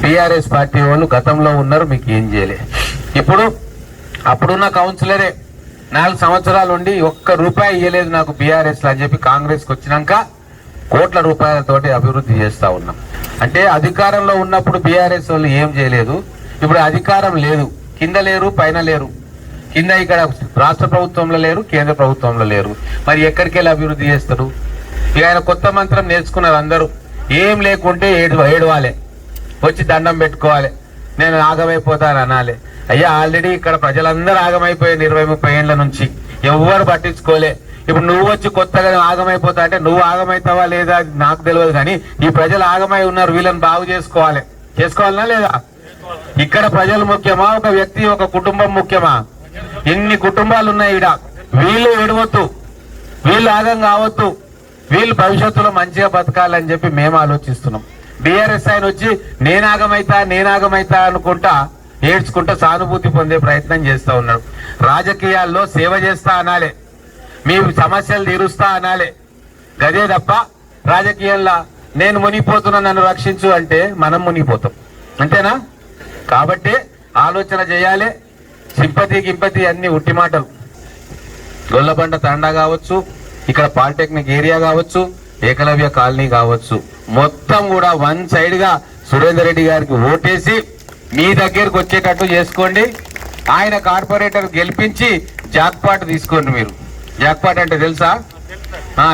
TRS party వాళ్ళు గతంలో ఉన్నారు, మీకు ఏం చేయలే. ఇప్పుడు అప్పుడున్న కౌన్సిలరే 4 సంవత్సరాలు ఉండి ఒక్క రూపాయి ఇవ్వలేదు నాకు బీఆర్ఎస్ అని చెప్పి కాంగ్రెస్కి వచ్చినాక కోట్ల రూపాయలతోటి అభివృద్ధి చేస్తూ ఉన్నాం. అంటే అధికారంలో ఉన్నప్పుడు బీఆర్ఎస్ వాళ్ళు ఏం చేయలేదు, ఇప్పుడు అధికారం లేదు, కింద లేరు పైన లేరు, కింద ఇక్కడ రాష్ట్ర ప్రభుత్వంలో లేరు, కేంద్ర ప్రభుత్వంలో లేరు, మరి ఎక్కడికి వెళ్ళి అభివృద్ధి చేస్తారు? ఇక ఆయన కొత్త మంత్రం నేర్చుకున్నారు అందరూ, ఏం లేకుంటే ఏడవాలి, వచ్చి దండం పెట్టుకోవాలి, నేను ఆగమైపోతాను అనాలి. అయ్యా ఆల్రెడీ ఇక్కడ ప్రజలందరూ ఆగమైపోయారు 20-30 ఏళ్ల నుంచి, ఎవ్వరు పట్టించుకోలే. ఇప్పుడు నువ్వు వచ్చి కొత్తగా ఆగమైపోతా అంటే నువ్వు ఆగమైతావా లేదా నాకు తెలియదు, కానీ ఈ ప్రజలు ఆగమై ఉన్నారు, వీళ్ళని బాగు చేసుకోవాలనా లేదా? ఇక్కడ ప్రజలు ముఖ్యమా, ఒక వ్యక్తి ఒక కుటుంబం ముఖ్యమా? ఇన్ని కుటుంబాలు ఉన్నాయి ఈడ, వీళ్ళు ఎడవద్దు, వీళ్ళు ఆగం కావద్దు, వీళ్ళు భవిష్యత్తులో మంచిగా బతకాలని చెప్పి మేము ఆలోచిస్తున్నాం. బీఆర్ఎస్ ఆయన వచ్చి నేనాగమైతా అనుకుంటా ఏడ్చుకుంటా సానుభూతి పొందే ప్రయత్నం చేస్తా ఉన్నాడు. రాజకీయాల్లో సేవ చేస్తా అనాలే, మీ సమస్యలు తీరుస్తా అనాలే, గదే తప్ప రాజకీయాల్లో నేను మునిగిపోతున్నా నన్ను రక్షించు అంటే మనం మునిగిపోతాం, అంతేనా? కాబట్టి ఆలోచన చేయాలి. సింపతి అన్ని ఉట్టి మాటలు. గొల్లబండ తండా కావచ్చు, ఇక్కడ పాలిటెక్నిక్ ఏరియా కావచ్చు, ఏకలవ్య కాలనీ కావచ్చు, మొత్తం కూడా వన్ సైడ్ గా సురేందర్ రెడ్డి గారికి ఓటేసి మీ దగ్గరకు వచ్చేటట్టు చేసుకోండి. ఆయన కార్పొరేటర్ గెలిపించి జాక్పాట్ తీసుకోండి. మీరు జాక్పాట్ అంటే తెలుసా?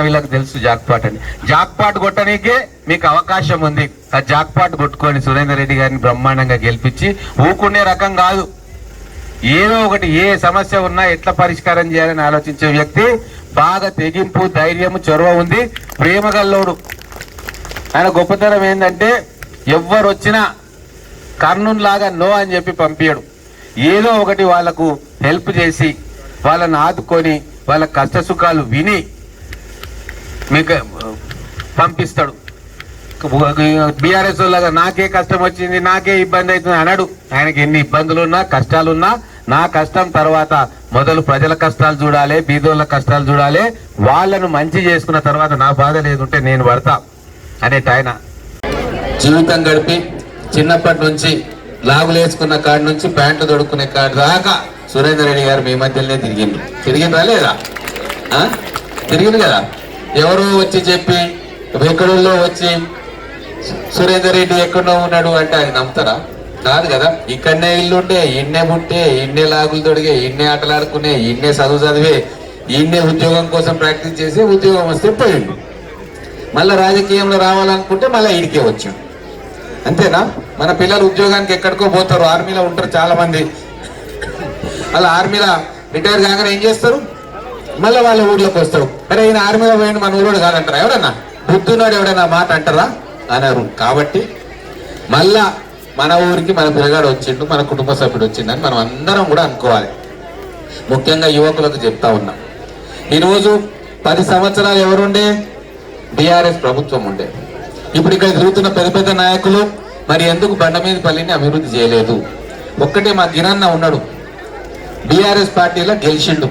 వీళ్ళకి తెలుసు జాక్పాట్ అని. జాక్పాట్ కొట్టడానికే మీకు అవకాశం ఉంది. ఆ జాక్పాట్ కొట్టుకొని సురేందర్ రెడ్డి గారిని బ్రహ్మాండంగా గెలిపించి ఊకునే రకం కాదు, ఏదో ఒకటి ఏ సమస్య ఉన్నా ఎట్లా పరిష్కారం చేయాలని ఆలోచించే వ్యక్తి. బాగా తెగింపు, ధైర్యము, చొరవ ఉంది, ప్రేమగల్లోడు. ఆయన గొప్పతనం ఏంటంటే ఎవ్వరు వచ్చినా కర్నూలు లాగా నో అని చెప్పి పంపించడు. ఏదో ఒకటి వాళ్లకు హెల్ప్ చేసి వాళ్ళని ఆదుకొని వాళ్ళ కష్ట సుఖాలు విని మీకు పంపిస్తాడు. బీఆర్ఎస్ లాగా నాకే కష్టం వచ్చింది, నాకే ఇబ్బంది అవుతుంది అనడు. ఆయనకి ఎన్ని ఇబ్బందులున్నా కష్టాలున్నా నా కష్టం తర్వాత మొదలు ప్రజల కష్టాలు చూడాలి, బీదోళ్ళ కష్టాలు చూడాలి, వాళ్ళను మంచి చేసుకున్న తర్వాత నా బాధ లేదుంటే నేను పడతా అనేట ఆయన జీవితం గడిపి చిన్నప్పటి నుంచి లాగులేసుకున్న కాడి నుంచి ప్యాంట్లు తొడుక్కునే కాడి దాకా సురేందర్ రెడ్డి గారు మీ మధ్యలోనే తిరిగిండ్రా లేదా? తిరిగింది కదా. ఎవరో వచ్చి చెప్పి ఎక్కడో వచ్చి సురేందర్ రెడ్డి ఎక్కడో ఉన్నాడు అంటే ఆయన నమ్ముతారా? కాదు కదా. ఇక్కడనే ఇల్లుంటే, ఇన్నే పుట్టే, ఇన్నే లాగులు తొడిగే, ఇన్నే ఆటలాడుకునే, ఇన్నే చదువు చదివే, ఇన్నే ఉద్యోగం కోసం ప్రాక్టీస్ చేసి ఉద్యోగం వస్తే పోయిండు. మళ్ళీ రాజకీయంలో రావాలనుకుంటే మళ్ళీ ఈడికే వచ్చాడు, అంతేనా? మన పిల్లలు ఉద్యోగానికి ఎక్కడికో పోతారు, ఆర్మీలో ఉంటారు చాలా మంది. అలా ఆర్మీలో రిటైర్ కాగానే ఏం చేస్తారు? మళ్ళీ వాళ్ళ ఊర్లోకి వస్తారు. అరే ఈయన ఆర్మీలో పోయిండు, మన ఊరోడు కాదంటారా? ఎవడన్నా బుద్ధున్నాడు ఎవడన్నా మాట అంటారా? అన్నారు. కాబట్టి మళ్ళా మన ఊరికి మన పిల్లగాడు వచ్చిండు, మన కుటుంబ సభ్యుడు వచ్చిండని మనం అందరం కూడా అనుకోవాలి. ముఖ్యంగా యువకులకు చెప్తా ఉన్నాం, ఈరోజు 10 సంవత్సరాలు ఎవరుండే? బీఆర్ఎస్ ప్రభుత్వం ఉండే. ఇప్పుడు ఇక్కడ తిరుగుతున్న పెద్ద నాయకులు మరి ఎందుకు బండమీదపల్లిని అభివృద్ధి చేయలేదు? ఒక్కటే మా గిరన్న ఉన్నాడు, బీఆర్ఎస్ పార్టీలో గెలిచిండు.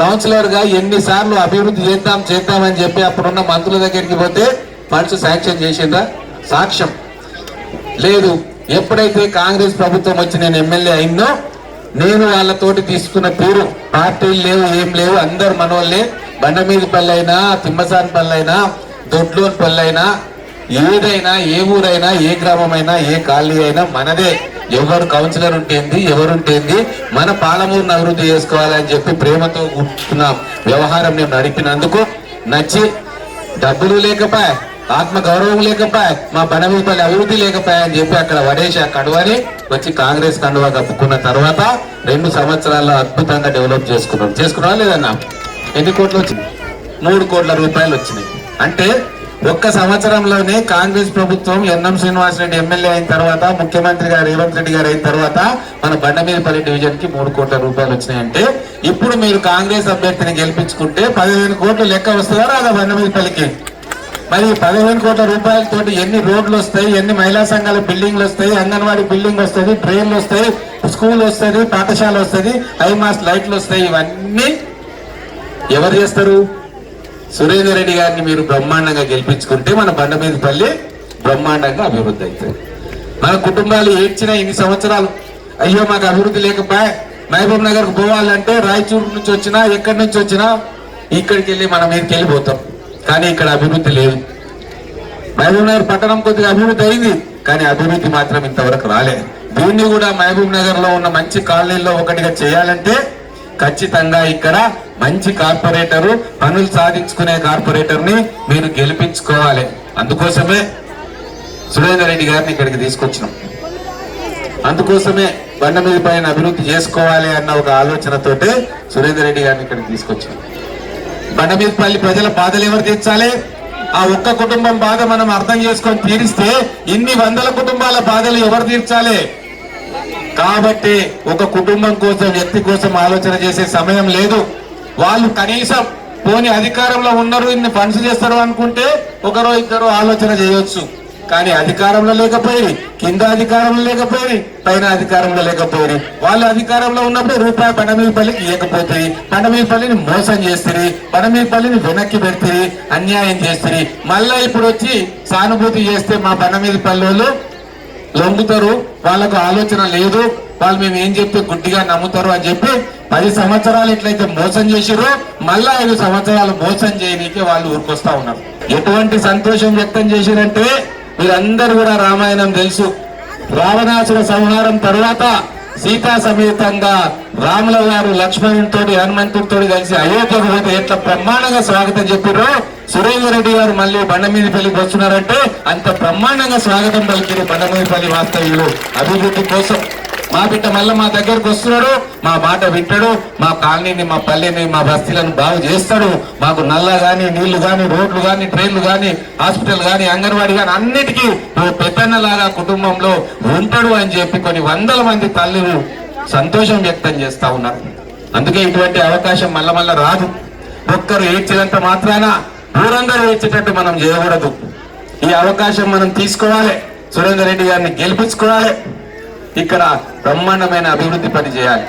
కౌన్సిలర్ గా ఎన్నిసార్లు అభివృద్ధి చేద్దామని చెప్పి అప్పుడున్న మంత్రుల దగ్గరికి పోతే ఫండ్స్ శాంక్షన్ చేసిందా? సాక్ష్యం లేదు. ఎప్పుడైతే కాంగ్రెస్ ప్రభుత్వం వచ్చి నేను ఎమ్మెల్యే అయిందో నేను వాళ్ళతోటి తీసుకున్న తీరు, పార్టీలు లేవు, ఏం లేవు, అందరు మనోళ్ళే. బండమీదపల్లి అయినా, తిమ్మసాని పల్లి అయినా, దొడ్లోని పల్లి అయినా, ఏదైనా, ఏ ఊరైనా, ఏ గ్రామమైనా, ఏ కాలనీ అయినా మనదే. ఎవరు కౌన్సిలర్ ఉంటేంది, ఎవరుంటేంది, మన పాలమూరును అభివృద్ధి చేసుకోవాలని చెప్పి ప్రేమతో కూర్చున్న వ్యవహారం నేను నడిపినందుకు నచ్చి, డబ్బులు లేకపోయా, ఆత్మ గౌరవం లేకపోయా, మా బండమీదపల్లి అభివృద్ధి లేకపోయా అని చెప్పి అక్కడ వడేసి ఆ కడువని వచ్చి కాంగ్రెస్ కండువా కప్పుకున్న తర్వాత 2 సంవత్సరాల్లో అద్భుతంగా డెవలప్ చేసుకున్నాం లేదన్నా? ఎన్ని కోట్లు వచ్చింది? 3 కోట్ల రూపాయలు వచ్చినాయి. అంటే ఒక్క సంవత్సరంలోనే కాంగ్రెస్ ప్రభుత్వం ఎన్ఎం శ్రీనివాసరెడ్డి ఎమ్మెల్యే అయిన తర్వాత, ముఖ్యమంత్రి గారు రేవంత్ రెడ్డి గారు అయిన తర్వాత మన బండమీదపల్లి డివిజన్ కి 3 కోట్ల రూపాయలు వచ్చినాయంటే ఇప్పుడు మీరు కాంగ్రెస్ అభ్యర్థిని గెలిపించుకుంటే 15 కోట్లు లెక్క వస్తుందా రాదా బండమీదపల్లికి? మరి 15 కోట్ల రూపాయలతో ఎన్ని రోడ్లు వస్తాయి, ఎన్ని మహిళా సంఘాల బిల్డింగ్లు వస్తాయి, అంగన్వాడీ బిల్డింగ్ వస్తుంది, ట్రైన్లు వస్తాయి, స్కూల్ వస్తుంది, పాఠశాల వస్తుంది, ఐమాస్ లైట్లు వస్తాయి. ఇవన్నీ ఎవరు చేస్తారు? సురేందర్ రెడ్డి గారిని మీరు బ్రహ్మాండంగా గెలిపించుకుంటే మన బండమీదపల్లి బ్రహ్మాండంగా అభివృద్ధి అవుతుంది. మన కుటుంబాలు ఏడ్చిన ఇన్ని సంవత్సరాలు, అయ్యో మాకు అభివృద్ధి లేకపోయా, మహబూబ్ నగర్ కు పోవాలంటే రాయచూరు నుంచి వచ్చినా ఎక్కడి నుంచి వచ్చినా ఇక్కడికి వెళ్ళి మన మీదకి వెళ్ళిపోతాం. కానీ ఇక్కడ అభివృద్ధి లేదు. మహబూబ్ నగర్ పట్టణం కొద్దిగా అభివృద్ధి అయింది, కానీ అభివృద్ధి మాత్రం ఇంతవరకు రాలేదు. దీన్ని కూడా మహబూబ్ నగర్ లో ఉన్న మంచి కాలనీల్లో ఒకటిగా చేయాలంటే ఖచ్చితంగా ఇక్కడ మంచి కార్పొరేటరు, పనులు సాధించుకునే కార్పొరేటర్ ని మీరు గెలిపించుకోవాలి. అందుకోసమే సురేందర్ రెడ్డి గారిని ఇక్కడికి తీసుకొచ్చినాం. అందుకోసమే బండ మీద పైన అభివృద్ధి చేసుకోవాలి అన్న ఒక ఆలోచనతోటే సురేందర్ రెడ్డి గారిని ఇక్కడికి తీసుకొచ్చినాం. బండమీదపల్లి ప్రజల బాధలు ఎవరు తీర్చాలి? ఆ ఒక్క కుటుంబం బాధ మనం అర్థం చేసుకొని తీరిస్తే ఇన్ని వందల కుటుంబాల బాధలు ఎవరు తీర్చాలి? కాబట్టి ఒక కుటుంబం కోసం, వ్యక్తి కోసం ఆలోచన చేసే సమయం లేదు. వాళ్ళు కనీసం పోని అధికారంలో ఉన్నారు, ఇన్ని ఫండ్స్ చేస్తారు అనుకుంటే ఒకరో ఇద్దరు ఆలోచన చేయొచ్చు. కానీ అధికారంలో లేకపోయి, కింద అధికారంలో లేకపోయి, పైన అధికారంలో లేకపోయి, వాళ్ళు అధికారంలో ఉన్నప్పుడు రూపాయి బండమీదపల్లికి ఇవ్వకపోతుంది, బండమీదపల్లిని మోసం చేస్తుంది, బండమీదపల్లిని వెనక్కి పెడుతుంది, అన్యాయం చేస్తుంది. మళ్ళా ఇప్పుడు వచ్చి సానుభూతి చేస్తే మా బండమీదపల్లి వాళ్ళు లొంగుతారు, వాళ్ళకు ఆలోచన లేదు, వాళ్ళు మేము ఏం చెప్తే గుడ్డిగా నమ్ముతారు అని చెప్పి 10 సంవత్సరాలు ఎట్లయితే మోసం చేసిరో మళ్ళా 5 సంవత్సరాలు మోసం చేయనీకే వాళ్ళు ఊరుకొస్తా ఉన్నారు. ఎటువంటి సంతోషం వ్యక్తం చేసిరంటే, మీరందరూ కూడా రామాయణం తెలుసు. రావణాసుర సంహారం తర్వాత సీతా సమేతంగా రాముల వారు లక్ష్మణునితో హనుమంతుడితో కలిసి అయోధ్యకు పోతే ఎట్లా బ్రహ్మాండంగా స్వాగతం చెప్పారో సురేందర్ రెడ్డి గారు మళ్ళీ బండమీదపల్లికి వస్తున్నారంటే అంత బ్రహ్మాండంగా స్వాగతం పలికిరు బండమీదపల్లి వాస్తవ్యులు. అభివృద్ధి కోసం మా బిడ్డ మళ్ళీ మా దగ్గరకు వస్తున్నాడు, మా మాట వింటాడు, మా కాలనీని, మా పల్లెని, మా బస్తీలను బాగు చేస్తాడు, మాకు నల్ల గాని, నీళ్లు గాని, రోడ్లు గాని, ట్రైన్లు గాని, హాస్పిటల్ గాని, అంగన్వాడీ గాని అన్నిటికీ పెద్దన్నలాగా కుటుంబంలో ఉంటాడు అని చెప్పి కొన్ని వందల మంది తల్లులు సంతోషం వ్యక్తం చేస్తా ఉన్నారు. అందుకే ఇటువంటి అవకాశం మళ్ళా రాదు. ఒక్కరు ఏడ్చినంత మాత్రాన ఊరందరూ ఏడ్చేటట్టు మనం చేయకూడదు. ఈ అవకాశం మనం తీసుకోవాలి, సురేందర్ రెడ్డి గారిని గెలిపించుకోవాలి, ఇక్కడ బ్రహ్మాండమైన అభివృద్ధి పని చేయాలి.